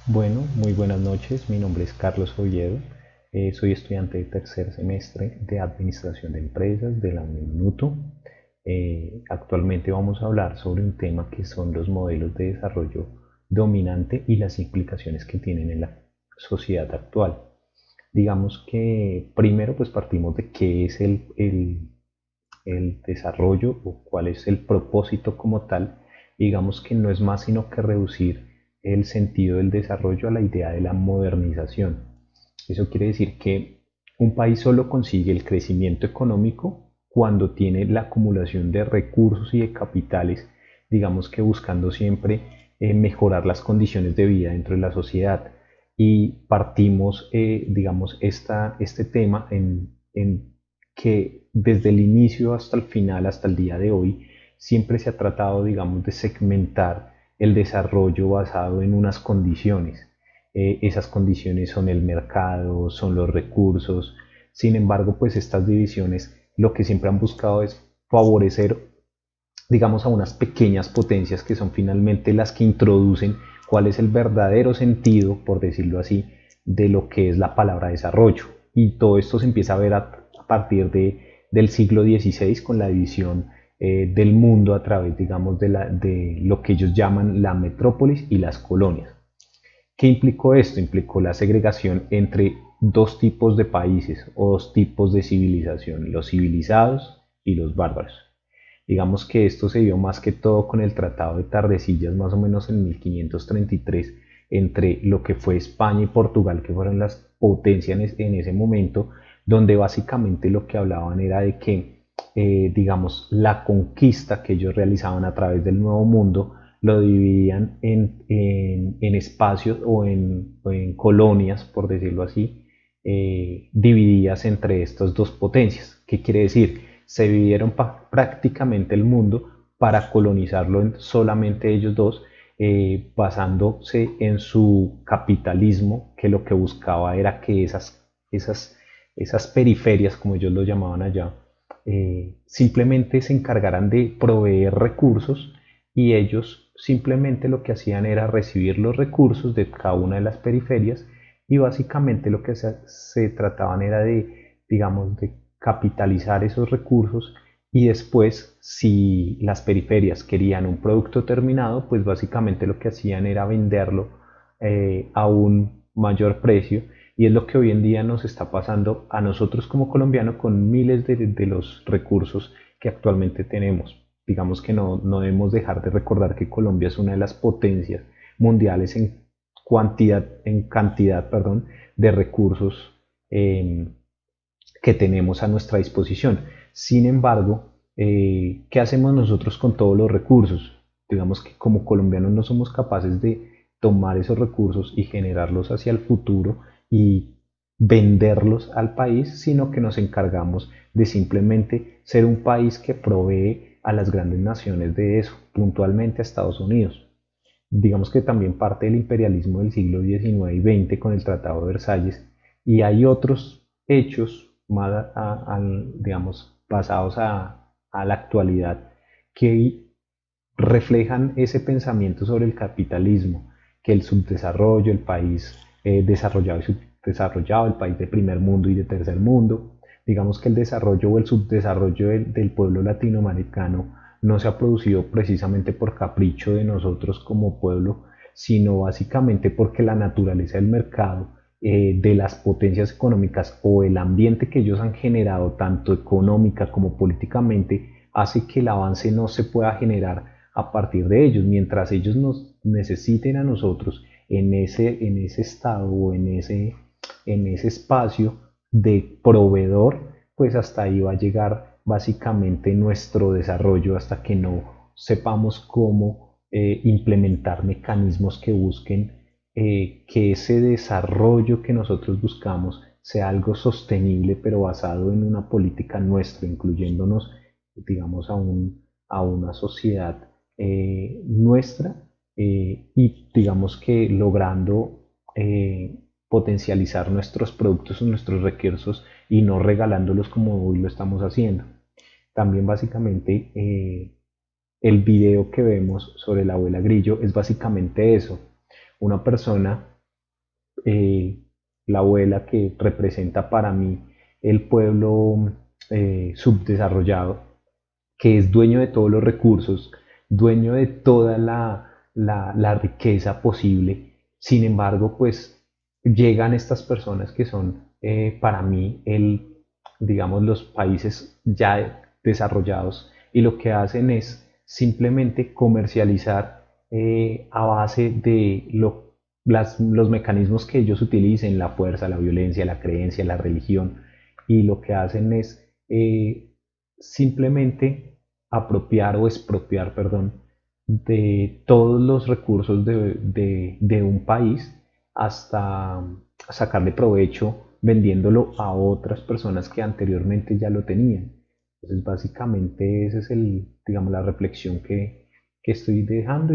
Bueno, muy buenas noches. Mi nombre es Carlos Oviedo. Soy estudiante de tercer semestre de Administración de Empresas de la Minuto. Actualmente vamos a hablar sobre un tema que son los modelos de desarrollo dominante y las implicaciones que tienen en la sociedad actual. Digamos que primero pues partimos de qué es el desarrollo o cuál es el propósito como tal. Digamos que no es más sino que reducir el sentido del desarrollo a la idea de la modernización. Eso quiere decir que un país solo consigue el crecimiento económico cuando tiene la acumulación de recursos y de capitales, digamos que buscando siempre mejorar las condiciones de vida dentro de la sociedad. Y partimos, digamos, este tema en que desde el inicio hasta el final, hasta el día de hoy, siempre se ha tratado, digamos, de segmentar el desarrollo basado en unas condiciones. Esas condiciones son el mercado, son los recursos. Sin embargo, pues estas divisiones lo que siempre han buscado es favorecer, digamos, a unas pequeñas potencias que son finalmente las que introducen cuál es el verdadero sentido, por decirlo así, de lo que es la palabra desarrollo. Y todo esto se empieza a ver a partir del siglo XVI con la división del mundo a través, digamos, de lo que ellos llaman la metrópolis y las colonias. ¿Qué implicó esto? Implicó la segregación entre dos tipos de países o dos tipos de civilización, los civilizados y los bárbaros. Digamos que esto se dio más que todo con el Tratado de Tordesillas, más o menos en 1533, entre lo que fue España y Portugal, que fueron las potencias en ese momento, donde básicamente lo que hablaban era de que, digamos, la conquista que ellos realizaban a través del Nuevo Mundo lo dividían en espacios o en colonias, por decirlo así, divididas entre estas dos potencias. ¿Qué quiere decir? Se dividieron prácticamente el mundo para colonizarlo en solamente ellos dos, basándose en su capitalismo, que lo que buscaba era que esas periferias, como ellos lo llamaban allá, simplemente se encargaran de proveer recursos y ellos simplemente lo que hacían era recibir los recursos de cada una de las periferias y básicamente lo que se trataban era de, digamos, de capitalizar esos recursos y después si las periferias querían un producto terminado, pues básicamente lo que hacían era venderlo a un mayor precio y es lo que hoy en día nos está pasando a nosotros como colombianos con miles de los recursos que actualmente tenemos. Digamos que no debemos dejar de recordar que Colombia es una de las potencias mundiales en cantidad, perdón, de recursos eh, que tenemos a nuestra disposición. Sin embargo, ¿qué hacemos nosotros con todos los recursos? Digamos que como colombianos no somos capaces de tomar esos recursos y generarlos hacia el futuro y venderlos al país, sino que nos encargamos de simplemente ser un país que provee a las grandes naciones de eso, puntualmente a Estados Unidos. Digamos que también parte del imperialismo del siglo XIX y XX con el Tratado de Versalles, y hay otros hechos más, digamos, pasados a la actualidad que reflejan ese pensamiento sobre el capitalismo, que el subdesarrollo, el país desarrollado y subdesarrollado, el país de primer mundo y de tercer mundo, digamos que el desarrollo o el subdesarrollo del pueblo latinoamericano no se ha producido precisamente por capricho de nosotros como pueblo, sino básicamente porque la naturaleza del mercado, de las potencias económicas o el ambiente que ellos han generado, tanto económica como políticamente, hace que el avance no se pueda generar a partir de ellos, mientras ellos nos necesiten a nosotros en ese estado o en ese espacio de proveedor, pues hasta ahí va a llegar básicamente nuestro desarrollo hasta que no sepamos cómo implementar mecanismos que busquen que ese desarrollo que nosotros buscamos sea algo sostenible, pero basado en una política nuestra, incluyéndonos, digamos, a una sociedad nuestra y digamos que logrando potencializar nuestros productos o nuestros recursos y no regalándolos como hoy lo estamos haciendo. También básicamente el video que vemos sobre la abuela Grillo es básicamente eso, una persona la abuela que representa para mí el pueblo subdesarrollado, que es dueño de todos los recursos, dueño de toda la riqueza posible. Sin embargo, pues llegan estas personas que son para mí digamos, los países ya desarrollados, y lo que hacen es simplemente comercializar a base de los mecanismos que ellos utilicen, la fuerza, la violencia, la creencia, la religión, y lo que hacen es simplemente apropiar o expropiar, perdón, de todos los recursos de un país hasta sacarle provecho vendiéndolo a otras personas que anteriormente ya lo tenían. Entonces, básicamente, esa es digamos, la reflexión que estoy dejando.